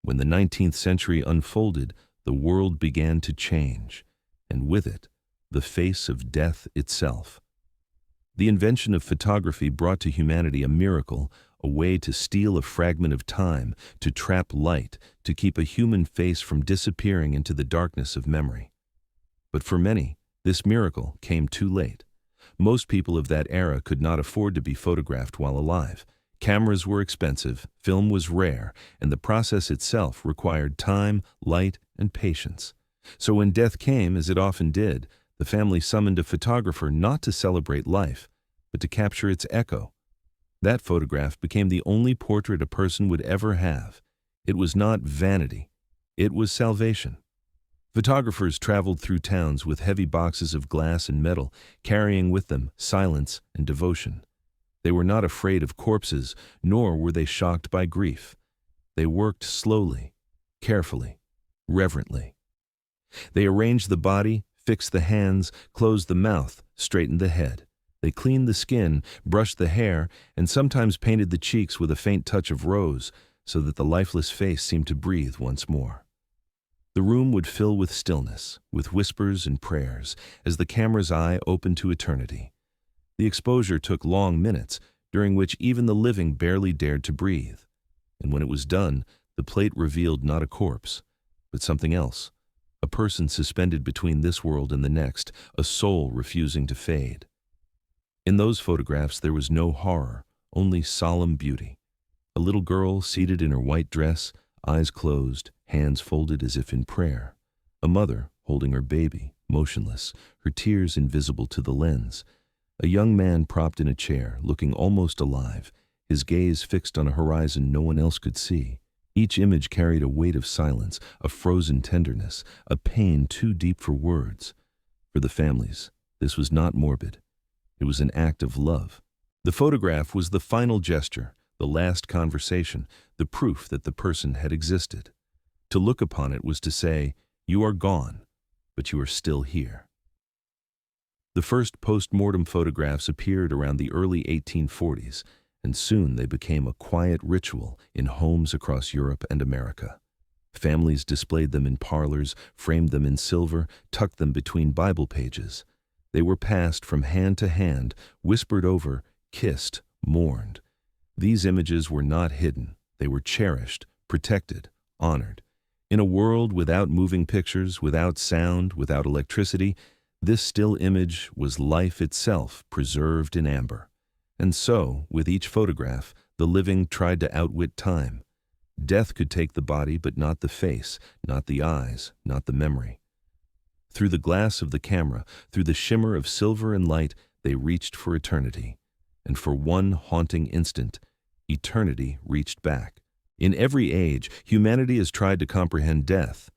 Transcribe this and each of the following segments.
When the 19th century unfolded, the world began to change, and with it, the face of death itself. The invention of photography brought to humanity a miracle, a way to steal a fragment of time, to trap light, to keep a human face from disappearing into the darkness of memory. But for many, this miracle came too late. Most people of that era could not afford to be photographed while alive. Cameras were expensive, film was rare, and the process itself required time, light, and patience. So when death came, as it often did, the family summoned a photographer not to celebrate life, but to capture its echo. That photograph became the only portrait a person would ever have. It was not vanity, it was salvation. Photographers traveled through towns with heavy boxes of glass and metal, carrying with them silence and devotion. They were not afraid of corpses, nor were they shocked by grief. They worked slowly, carefully, reverently. They arranged the body, fixed the hands, closed the mouth, straightened the head. They cleaned the skin, brushed the hair, and sometimes painted the cheeks with a faint touch of rose, so that the lifeless face seemed to breathe once more. The room would fill with stillness, with whispers and prayers, as the camera's eye opened to eternity. The exposure took long minutes, during which even the living barely dared to breathe. And when it was done, the plate revealed not a corpse, but something else. A person suspended between this world and the next, a soul refusing to fade. In those photographs there was no horror, only solemn beauty. A little girl seated in her white dress, eyes closed, hands folded as if in prayer. A mother holding her baby, motionless, her tears invisible to the lens. A young man propped in a chair, looking almost alive, his gaze fixed on a horizon no one else could see. Each image carried a weight of silence, a frozen tenderness, a pain too deep for words. For the families, this was not morbid. It was an act of love. The photograph was the final gesture, the last conversation, the proof that the person had existed. To look upon it was to say, "You are gone, but you are still here." The first post-mortem photographs appeared around the early 1840s, and soon they became a quiet ritual in homes across Europe and America. Families displayed them in parlors, framed them in silver, tucked them between Bible pages. They were passed from hand to hand, whispered over, kissed, mourned. These images were not hidden. They were cherished, protected, honored. In a world without moving pictures, without sound, without electricity, this still image was life itself preserved in amber. And so, with each photograph, the living tried to outwit time. Death could take the body, but not the face, not the eyes, not the memory. Through the glass of the camera, through the shimmer of silver and light, they reached for eternity. And for one haunting instant, eternity reached back. In every age, humanity has tried to comprehend death.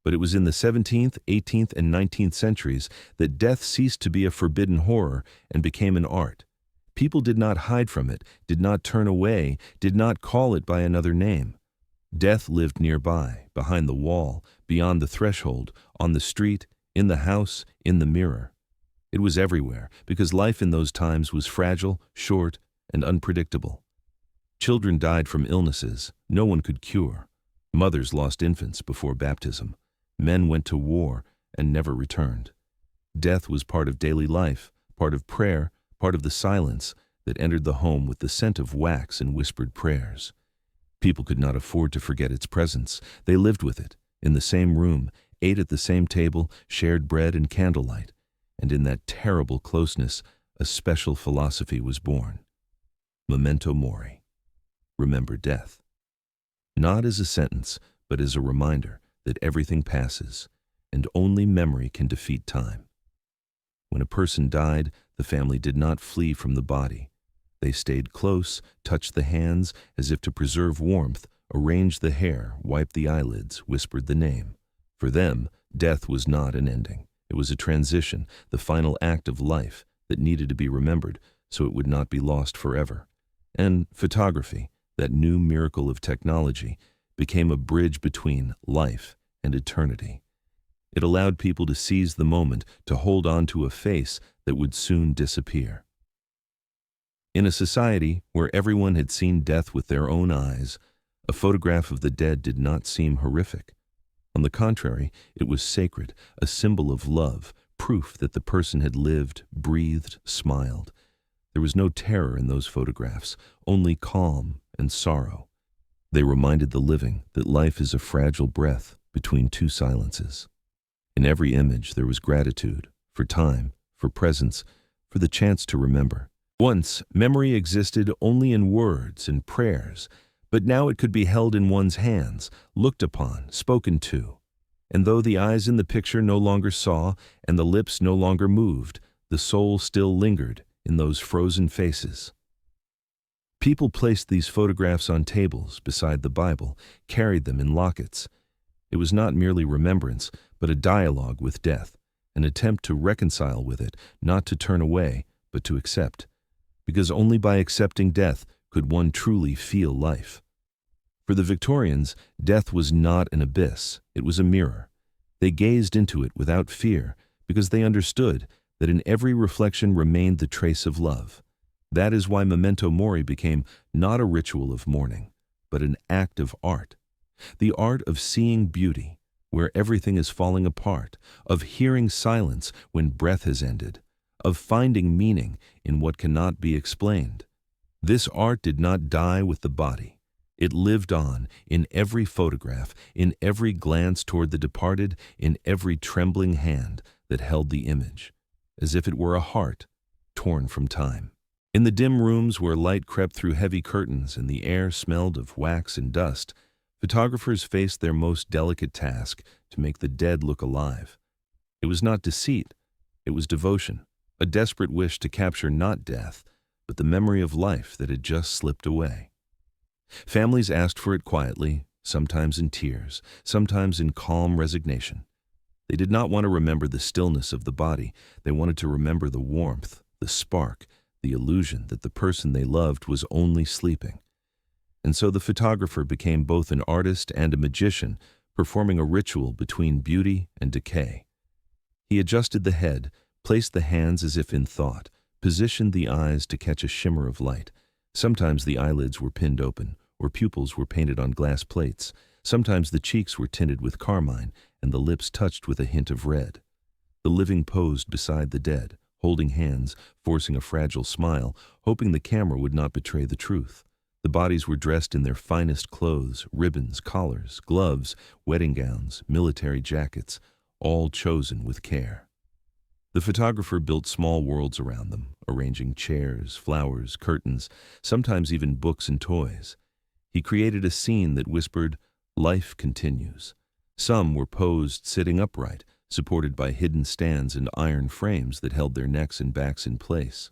But it was in the 17th, 18th, and 19th centuries that death ceased to be a forbidden horror and became an art. People did not hide from it, did not turn away, did not call it by another name. Death lived nearby, behind the wall, beyond the threshold, on the street, in the house, in the mirror. It was everywhere, because life in those times was fragile, short, and unpredictable. Children died from illnesses no one could cure. Mothers lost infants before baptism. Men went to war and never returned. Death was part of daily life, part of prayer, part of the silence that entered the home with the scent of wax and whispered prayers. People could not afford to forget its presence. They lived with it, in the same room, ate at the same table, shared bread and candlelight. And in that terrible closeness, a special philosophy was born. Memento mori. Remember death. Not as a sentence, but as a reminder that everything passes, and only memory can defeat time. When a person died, the family did not flee from the body. They stayed close, touched the hands as if to preserve warmth, arranged the hair, wiped the eyelids, whispered the name. For them, death was not an ending. It was a transition, the final act of life that needed to be remembered so it would not be lost forever. And photography, that new miracle of technology, became a bridge between life and eternity. It allowed people to seize the moment, to hold on to a face that would soon disappear. In a society where everyone had seen death with their own eyes, A photograph of the dead did not seem horrific. On the contrary, it was sacred, a symbol of love, proof that the person had lived, breathed, smiled. There was no terror in those photographs, only calm and sorrow. They reminded the living that life is a fragile breath between two silences. In every image there was gratitude, for time, for presence, for the chance to remember. Once, memory existed only in words and prayers, but now it could be held in one's hands, looked upon, spoken to. And though the eyes in the picture no longer saw and the lips no longer moved, the soul still lingered in those frozen faces. People placed these photographs on tables beside the Bible, carried them in lockets. It was not merely remembrance, but a dialogue with death, an attempt to reconcile with it, not to turn away, but to accept. Because only by accepting death could one truly feel life. For the Victorians, death was not an abyss, it was a mirror. They gazed into it without fear, because they understood that in every reflection remained the trace of love. That is why memento mori became not a ritual of mourning, but an act of art. The art of seeing beauty where everything is falling apart, of hearing silence when breath has ended, of finding meaning in what cannot be explained. This art did not die with the body. It lived on in every photograph, in every glance toward the departed, in every trembling hand that held the image, as if it were a heart torn from time. In the dim rooms where light crept through heavy curtains and the air smelled of wax and dust, photographers faced their most delicate task to make the dead look alive. It was not deceit, it was devotion, a desperate wish to capture not death, but the memory of life that had just slipped away. Families asked for it quietly, sometimes in tears, sometimes in calm resignation. They did not want to remember the stillness of the body. They wanted to remember the warmth, the spark, the illusion that the person they loved was only sleeping. And so the photographer became both an artist and a magician, performing a ritual between beauty and decay. He adjusted the head, placed the hands as if in thought, positioned the eyes to catch a shimmer of light. Sometimes the eyelids were pinned open, or pupils were painted on glass plates. Sometimes the cheeks were tinted with carmine, and the lips touched with a hint of red. The living posed beside the dead, holding hands, forcing a fragile smile, hoping the camera would not betray the truth. The bodies were dressed in their finest clothes, ribbons, collars, gloves, wedding gowns, military jackets, all chosen with care. The photographer built small worlds around them, arranging chairs, flowers, curtains, sometimes even books and toys. He created a scene that whispered, "Life continues." Some were posed sitting upright, supported by hidden stands and iron frames that held their necks and backs in place.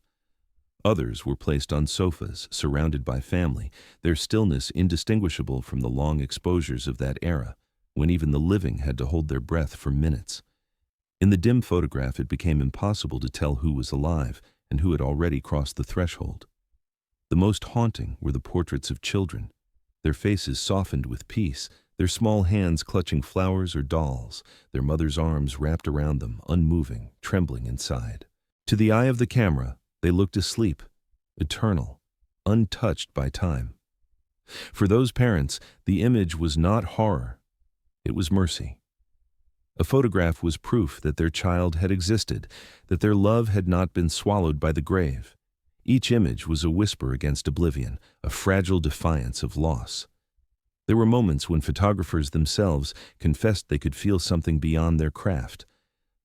Others were placed on sofas, surrounded by family, their stillness indistinguishable from the long exposures of that era, when even the living had to hold their breath for minutes. In the dim photograph, it became impossible to tell who was alive and who had already crossed the threshold. The most haunting were the portraits of children, their faces softened with peace, their small hands clutching flowers or dolls, their mother's arms wrapped around them, unmoving, trembling inside. To the eye of the camera, they looked asleep, eternal, untouched by time. For those parents, the image was not horror, it was mercy. A photograph was proof that their child had existed, that their love had not been swallowed by the grave. Each image was a whisper against oblivion, a fragile defiance of loss. There were moments when photographers themselves confessed they could feel something beyond their craft.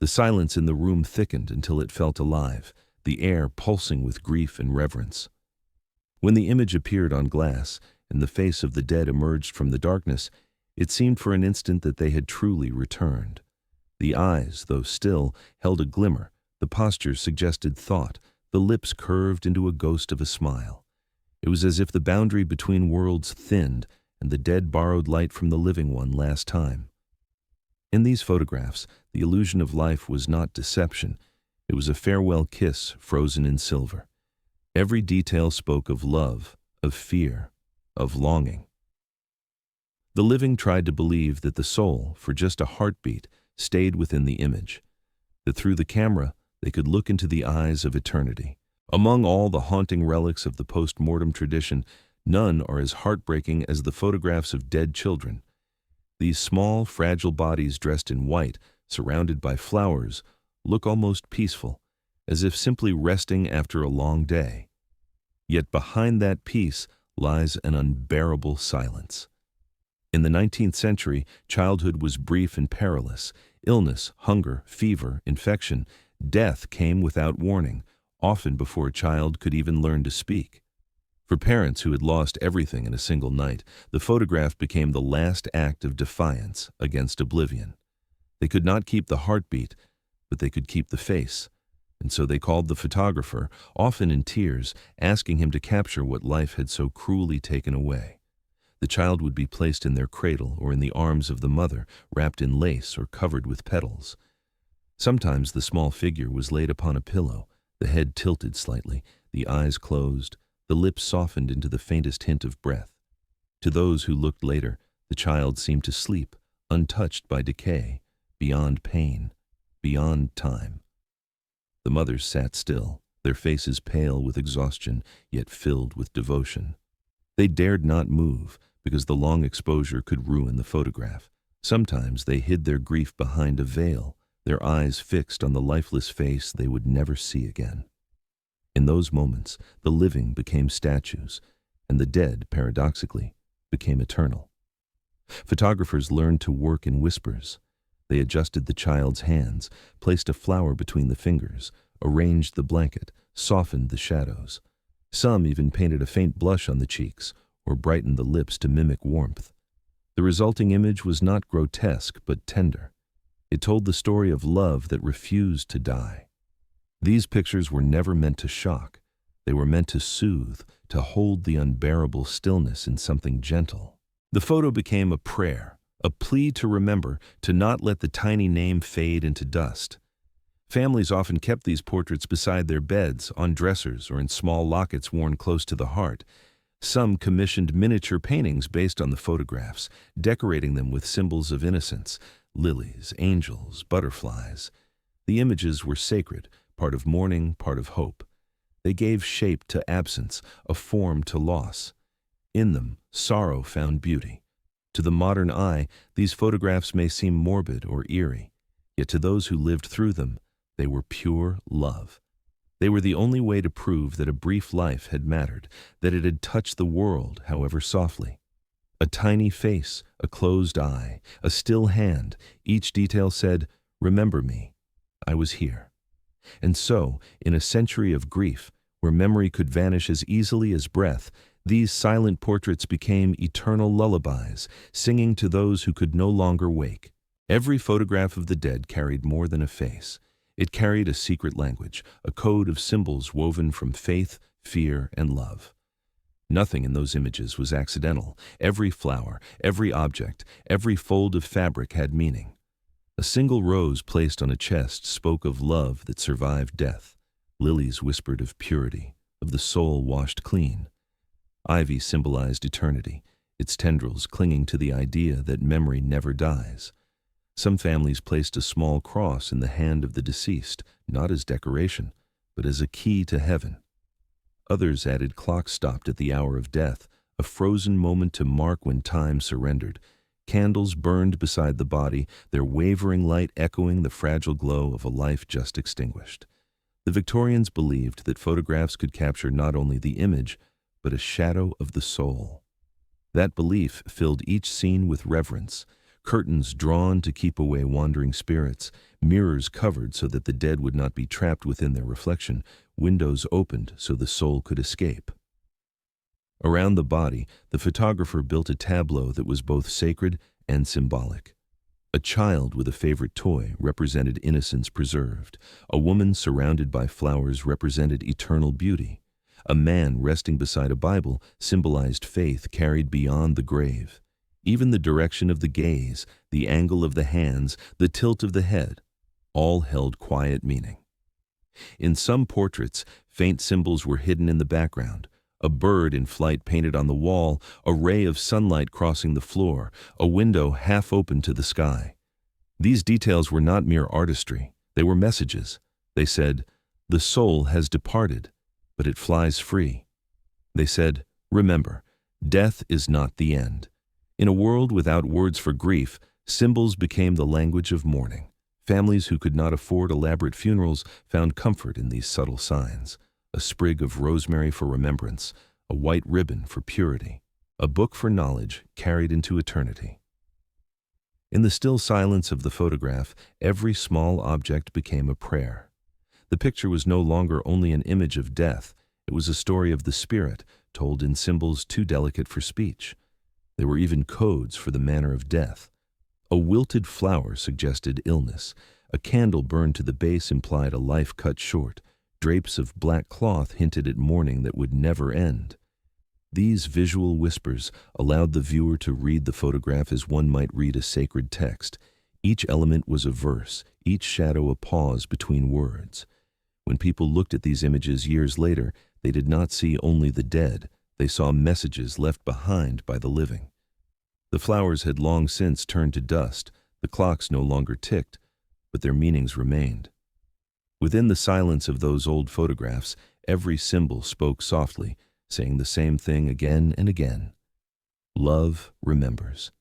The silence in the room thickened until it felt alive, the air pulsing with grief and reverence. When the image appeared on glass and the face of the dead emerged from the darkness, it seemed for an instant that they had truly returned. The eyes, though still, held a glimmer, the postures suggested thought, the lips curved into a ghost of a smile. It was as if the boundary between worlds thinned and the dead borrowed light from the living one last time. In these photographs, the illusion of life was not deception, it was a farewell kiss frozen in silver. Every detail spoke of love, of fear, of longing. The living tried to believe that the soul, for just a heartbeat, stayed within the image, that through the camera they could look into the eyes of eternity. Among all the haunting relics of the post-mortem tradition, None are as heartbreaking as the photographs of dead children. These small, fragile bodies dressed in white, surrounded by flowers, look almost peaceful, as if simply resting after a long day. Yet behind that peace lies an unbearable silence. In the 19th century, childhood was brief and perilous. Illness, hunger, fever, infection, death came without warning, often before a child could even learn to speak. For parents who had lost everything in a single night, the photograph became the last act of defiance against oblivion. They could not keep the heartbeat, but they could keep the face. And so they called the photographer, often in tears, asking him to capture what life had so cruelly taken away. The child would be placed in their cradle or in the arms of the mother, wrapped in lace or covered with petals. Sometimes the small figure was laid upon a pillow, the head tilted slightly, the eyes closed, the lips softened into the faintest hint of breath. To those who looked later, the child seemed to sleep, untouched by decay, beyond pain, beyond time. The mothers sat still, their faces pale with exhaustion, yet filled with devotion. They dared not move, because the long exposure could ruin the photograph. Sometimes they hid their grief behind a veil, their eyes fixed on the lifeless face they would never see again. In those moments, the living became statues, and the dead, paradoxically, became eternal. Photographers learned to work in whispers. They adjusted the child's hands, placed a flower between the fingers, arranged the blanket, softened the shadows. Some even painted a faint blush on the cheeks, or brightened the lips to mimic warmth. The resulting image was not grotesque, but tender. It told the story of love that refused to die. These pictures were never meant to shock. They were meant to soothe, to hold the unbearable stillness in something gentle. The photo became a prayer, a plea to remember, to not let the tiny name fade into dust. Families often kept these portraits beside their beds, on dressers, or in small lockets worn close to the heart. Some commissioned miniature paintings based on the photographs, decorating them with symbols of innocence, lilies, angels, butterflies. The images were sacred, part of mourning, part of hope. They gave shape to absence, a form to loss. In them, sorrow found beauty. To the modern eye, these photographs may seem morbid or eerie, yet to those who lived through them, they were pure love. They were the only way to prove that a brief life had mattered, that it had touched the world, however softly. A tiny face, a closed eye, a still hand, each detail said, "Remember me, I was here." And so, in a century of grief, where memory could vanish as easily as breath, these silent portraits became eternal lullabies, singing to those who could no longer wake. Every photograph of the dead carried more than a face. It carried a secret language, a code of symbols woven from faith, fear, and love. Nothing in those images was accidental. Every flower, every object, every fold of fabric had meaning. A single rose placed on a chest spoke of love that survived death. Lilies whispered of purity, of the soul washed clean. Ivy symbolized eternity, its tendrils clinging to the idea that memory never dies. Some families placed a small cross in the hand of the deceased, not as decoration, but as a key to heaven. Others added clocks stopped at the hour of death, a frozen moment to mark when time surrendered. Candles burned beside the body, their wavering light echoing the fragile glow of a life just extinguished. The Victorians believed that photographs could capture not only the image, but a shadow of the soul. That belief filled each scene with reverence. Curtains drawn to keep away wandering spirits, mirrors covered so that the dead would not be trapped within their reflection, windows opened so the soul could escape. Around the body, the photographer built a tableau that was both sacred and symbolic. A child with a favorite toy represented innocence preserved. A woman surrounded by flowers represented eternal beauty. A man resting beside a Bible symbolized faith carried beyond the grave. Even the direction of the gaze, the angle of the hands, the tilt of the head, all held quiet meaning. In some portraits, faint symbols were hidden in the background. A bird in flight painted on the wall, a ray of sunlight crossing the floor, a window half open to the sky. These details were not mere artistry, they were messages. They said, "The soul has departed, but it flies free." They said, "Remember, Death is not the end. In a world without words for grief, symbols became the language of mourning. Families who could not afford elaborate funerals found comfort in these subtle signs: a sprig of rosemary for remembrance, a white ribbon for purity, a book for knowledge carried into eternity. In the still silence of the photograph, every small object became a prayer. The picture was no longer only an image of death, it was a story of the spirit, told in symbols too delicate for speech. There were even codes for the manner of death. A wilted flower suggested illness, a candle burned to the base implied a life cut short, drapes of black cloth hinted at mourning that would never end. These visual whispers allowed the viewer to read the photograph as one might read a sacred text. Each element was a verse, each shadow a pause between words. When people looked at these images years later, they did not see only the dead, they saw messages left behind by the living. The flowers had long since turned to dust, the clocks no longer ticked, but their meanings remained. Within the silence of those old photographs, every symbol spoke softly, saying the same thing again and again. Love remembers.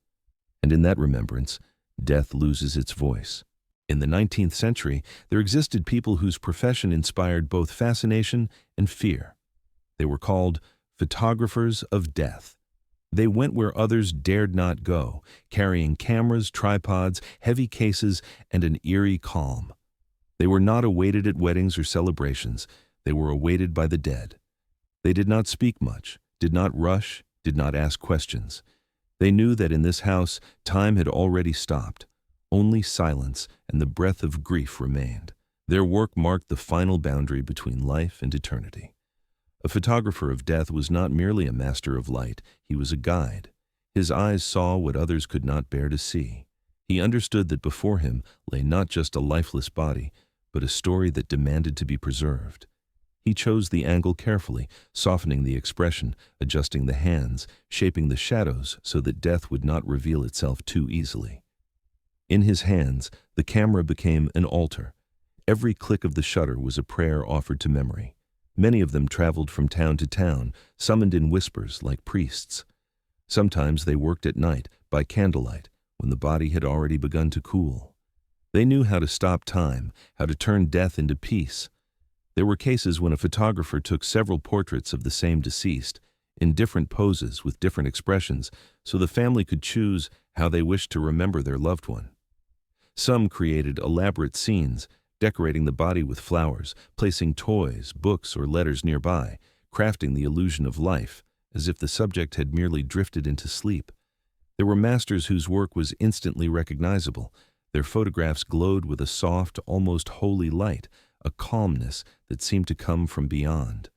And in that remembrance, death loses its voice. In the 19th century, there existed people whose profession inspired both fascination and fear. They were called photographers of death. They went where others dared not go, carrying cameras, tripods, heavy cases, and an eerie calm. They were not awaited at weddings or celebrations. They were awaited by the dead. They did not speak much, did not rush, did not ask questions. They knew that in this house, time had already stopped. Only silence and the breath of grief remained. Their work marked the final boundary between life and eternity. A photographer of death was not merely a master of light, he was a guide. His eyes saw what others could not bear to see. He understood that before him lay not just a lifeless body, but a story that demanded to be preserved. He chose the angle carefully, softening the expression, adjusting the hands, shaping the shadows so that death would not reveal itself too easily. In his hands, the camera became an altar. Every click of the shutter was a prayer offered to memory. Many of them traveled from town to town, summoned in whispers like priests. Sometimes they worked at night, by candlelight, when the body had already begun to cool. They knew how to stop time, how to turn death into peace. There were cases when a photographer took several portraits of the same deceased, in different poses with different expressions, so the family could choose how they wished to remember their loved one. Some created elaborate scenes, decorating the body with flowers, placing toys, books, or letters nearby, crafting the illusion of life, as if the subject had merely drifted into sleep. There were masters whose work was instantly recognizable. Their photographs glowed with a soft, almost holy light, a calmness that seemed to come from beyond.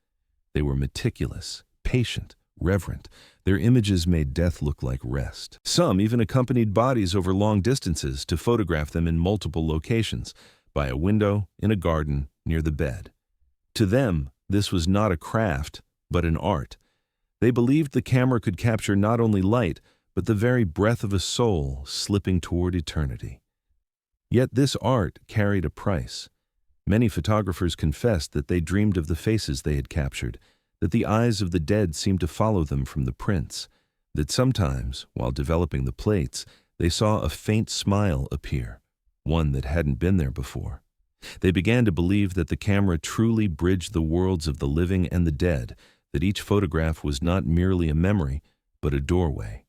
They were meticulous, patient, reverent. Their images made death look like rest. Some even accompanied bodies over long distances to photograph them in multiple locations, by a window, in a garden, near the bed. To them, this was not a craft, but an art. They believed the camera could capture not only light, but the very breath of a soul slipping toward eternity. Yet this art carried a price. Many photographers confessed that they dreamed of the faces they had captured, that the eyes of the dead seemed to follow them from the prints, that sometimes, while developing the plates, they saw a faint smile appear, one that hadn't been there before. They began to believe that the camera truly bridged the worlds of the living and the dead, that each photograph was not merely a memory, but a doorway.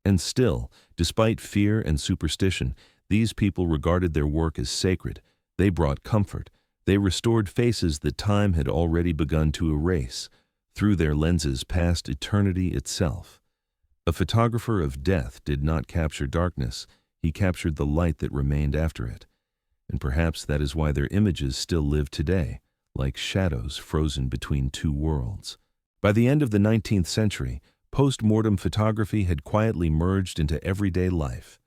And still, despite fear and superstition, these people regarded their work as sacred. They brought comfort. They restored faces that time had already begun to erase. Through their lenses passed eternity itself. A photographer of death did not capture darkness. He captured the light that remained after it. And perhaps that is why their images still live today, like shadows frozen between two worlds. By the end of the 19th century, post-mortem photography had quietly merged into everyday life.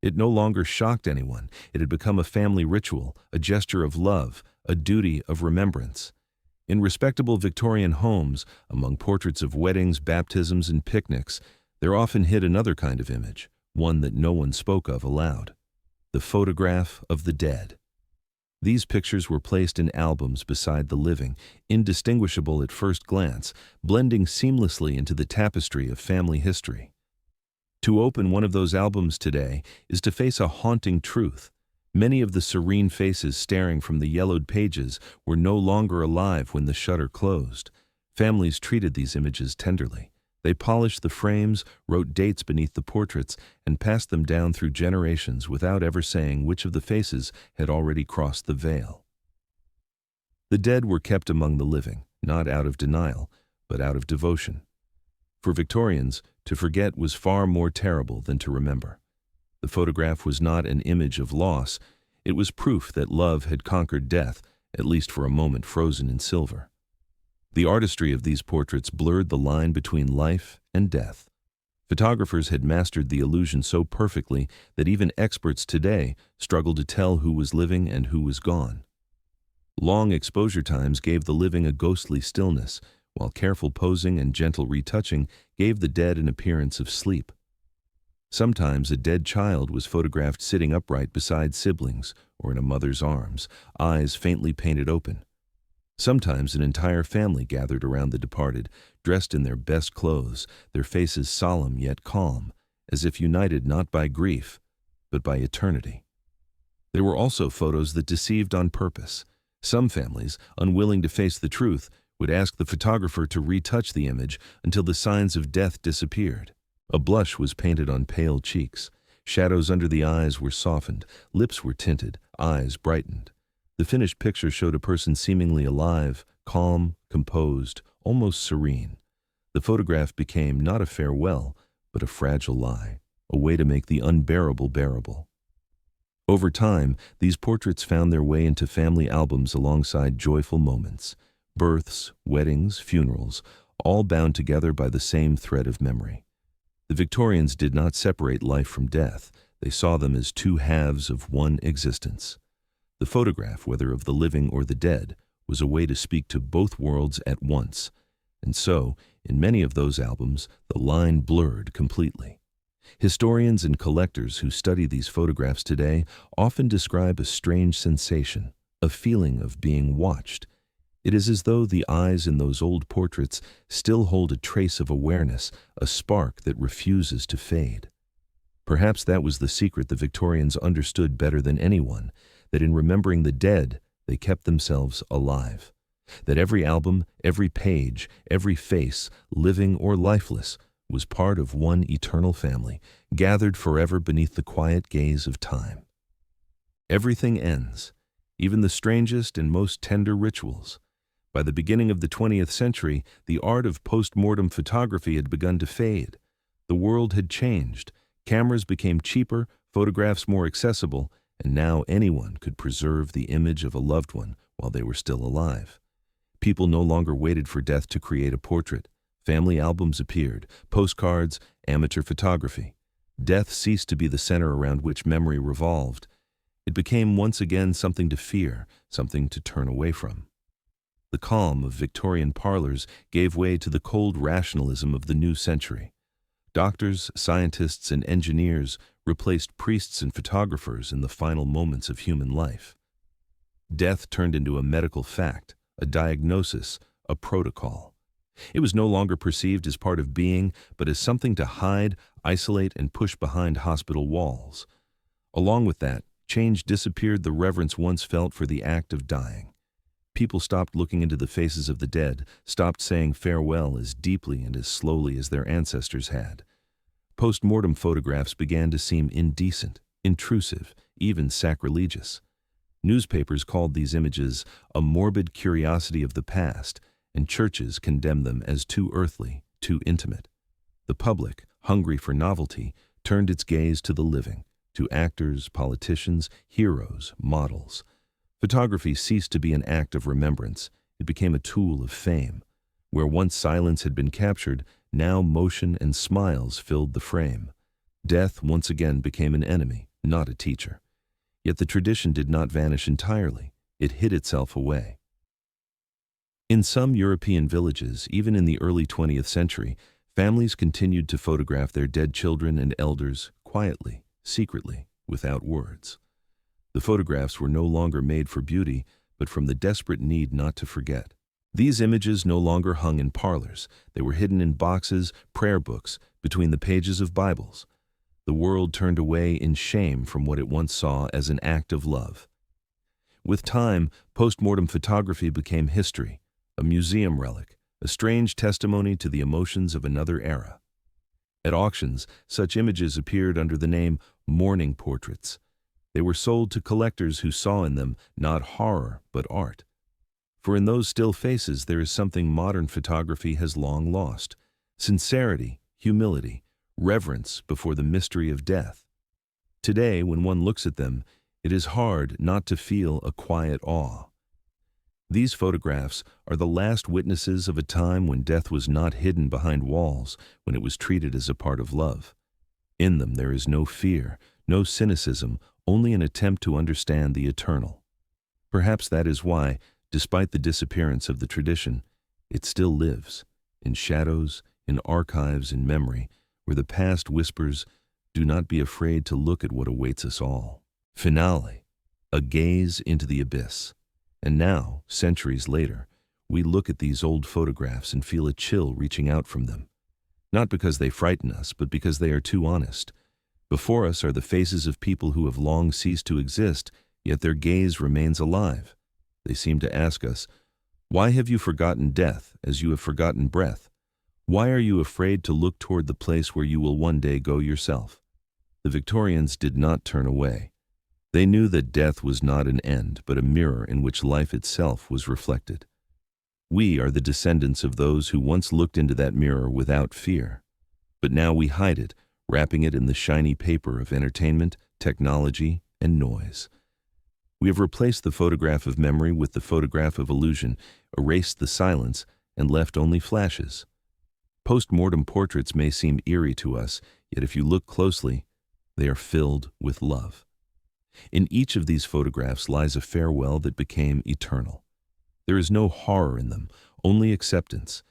It no longer shocked anyone. It had become a family ritual, a gesture of love, a duty of remembrance. In respectable Victorian homes, among portraits of weddings, baptisms, and picnics, there often hid another kind of image, one that no one spoke of aloud: the photograph of the dead. These pictures were placed in albums beside the living, indistinguishable at first glance, blending seamlessly into the tapestry of family history. To open one of those albums today is to face a haunting truth. Many of the serene faces staring from the yellowed pages were no longer alive when the shutter closed. Families treated these images tenderly. They polished the frames, wrote dates beneath the portraits, and passed them down through generations without ever saying which of the faces had already crossed the veil. The dead were kept among the living, not out of denial, but out of devotion. For Victorians, to forget was far more terrible than to remember. The photograph was not an image of loss, it was proof that love had conquered death, at least for a moment frozen in silver. The artistry of these portraits blurred the line between life and death. Photographers had mastered the illusion so perfectly that even experts today struggle to tell who was living and who was gone. Long exposure times gave the living a ghostly stillness, while careful posing and gentle retouching gave the dead an appearance of sleep. Sometimes a dead child was photographed sitting upright beside siblings or in a mother's arms, eyes faintly painted open. Sometimes an entire family gathered around the departed, dressed in their best clothes, their faces solemn yet calm, as if united not by grief, but by eternity. There were also photos that deceived on purpose. Some families, unwilling to face the truth, would ask the photographer to retouch the image until the signs of death disappeared. A blush was painted on pale cheeks. Shadows under the eyes were softened, lips were tinted, eyes brightened. The finished picture showed a person seemingly alive, calm, composed, almost serene. The photograph became not a farewell, but a fragile lie, a way to make the unbearable bearable. Over time, these portraits found their way into family albums alongside joyful moments, births, weddings, funerals, all bound together by the same thread of memory. The Victorians did not separate life from death. They saw them as two halves of one existence. The photograph, whether of the living or the dead, was a way to speak to both worlds at once, and so, in many of those albums, the line blurred completely. Historians and collectors who study these photographs today often describe a strange sensation, a feeling of being watched. It is as though the eyes in those old portraits still hold a trace of awareness, a spark that refuses to fade. Perhaps that was the secret the Victorians understood better than anyone, that in remembering the dead, they kept themselves alive. That every album, every page, every face, living or lifeless, was part of one eternal family, gathered forever beneath the quiet gaze of time. Everything ends, even the strangest and most tender rituals. By the beginning of the 20th century, the art of post-mortem photography had begun to fade. The world had changed. Cameras became cheaper, photographs more accessible, and now anyone could preserve the image of a loved one while they were still alive. People no longer waited for death to create a portrait. Family albums appeared, postcards, amateur photography. Death ceased to be the center around which memory revolved. It became once again something to fear, something to turn away from. The calm of Victorian parlors gave way to the cold rationalism of the new century. Doctors, scientists, and engineers replaced priests and photographers in the final moments of human life. Death turned into a medical fact, a diagnosis, a protocol. It was no longer perceived as part of being, but as something to hide, isolate, and push behind hospital walls. Along with that, change disappeared the reverence once felt for the act of dying. People stopped looking into the faces of the dead, stopped saying farewell as deeply and as slowly as their ancestors had. Post-mortem photographs began to seem indecent, intrusive, even sacrilegious. Newspapers called these images a morbid curiosity of the past, and churches condemned them as too earthly, too intimate. The public, hungry for novelty, turned its gaze to the living, to actors, politicians, heroes, models. Photography ceased to be an act of remembrance. It became a tool of fame. Where once silence had been captured, now motion and smiles filled the frame. Death once again became an enemy, not a teacher. Yet the tradition did not vanish entirely. It hid itself away. In some European villages, even in the early 20th century, families continued to photograph their dead children and elders quietly, secretly, without words. The photographs were no longer made for beauty, but from the desperate need not to forget. These images no longer hung in parlors. They were hidden in boxes, prayer books, between the pages of Bibles. The world turned away in shame from what it once saw as an act of love. With time, post-mortem photography became history, a museum relic, a strange testimony to the emotions of another era. At auctions, such images appeared under the name mourning portraits. They were sold to collectors who saw in them not horror but art. For in those still faces there is something modern photography has long lost: sincerity, humility, reverence before the mystery of death. Today, when one looks at them, it is hard not to feel a quiet awe. These photographs are the last witnesses of a time when death was not hidden behind walls, when it was treated as a part of love. In them there is no fear, no cynicism, only an attempt to understand the eternal. Perhaps that is why, despite the disappearance of the tradition, it still lives, in shadows, in archives, in memory, where the past whispers, "Do not be afraid to look at what awaits us all." Finale, a gaze into the abyss. And now, centuries later, we look at these old photographs and feel a chill reaching out from them. Not because they frighten us, but because they are too honest. Before us are the faces of people who have long ceased to exist, yet their gaze remains alive. They seem to ask us, "Why have you forgotten death as you have forgotten breath? Why are you afraid to look toward the place where you will one day go yourself?" The Victorians did not turn away. They knew that death was not an end, but a mirror in which life itself was reflected. We are the descendants of those who once looked into that mirror without fear. But now we hide it, wrapping it in the shiny paper of entertainment, technology, and noise. We have replaced the photograph of memory with the photograph of illusion, erased the silence, and left only flashes. Post-mortem portraits may seem eerie to us, yet if you look closely, they are filled with love. In each of these photographs lies a farewell that became eternal. There is no horror in them, only acceptance.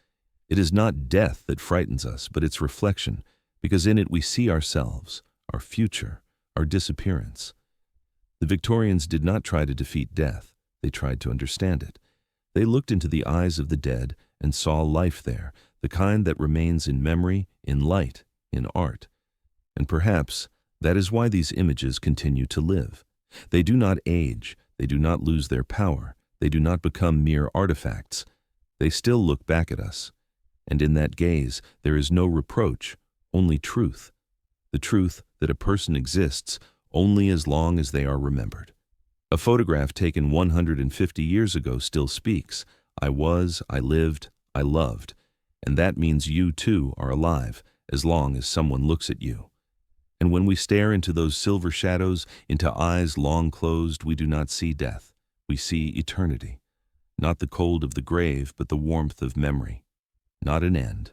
It is not death that frightens us, but its reflection, because in it we see ourselves, our future, our disappearance. The Victorians did not try to defeat death, they tried to understand it. They looked into the eyes of the dead and saw life there, the kind that remains in memory, in light, in art. And perhaps that is why these images continue to live. They do not age, they do not lose their power, they do not become mere artifacts. They still look back at us. And in that gaze, there is no reproach, only truth. The truth that a person exists only as long as they are remembered. A photograph taken 150 years ago still speaks. I was, I lived, I loved. And that means you too are alive, as long as someone looks at you. And when we stare into those silver shadows, into eyes long closed, we do not see death. We see eternity. Not the cold of the grave, but the warmth of memory. Not an end,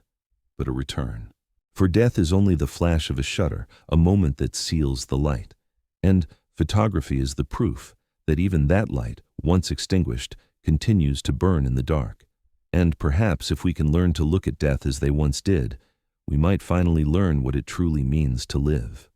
but a return. For death is only the flash of a shutter, a moment that seals the light. And photography is the proof that even that light, once extinguished, continues to burn in the dark. And perhaps if we can learn to look at death as they once did, we might finally learn what it truly means to live.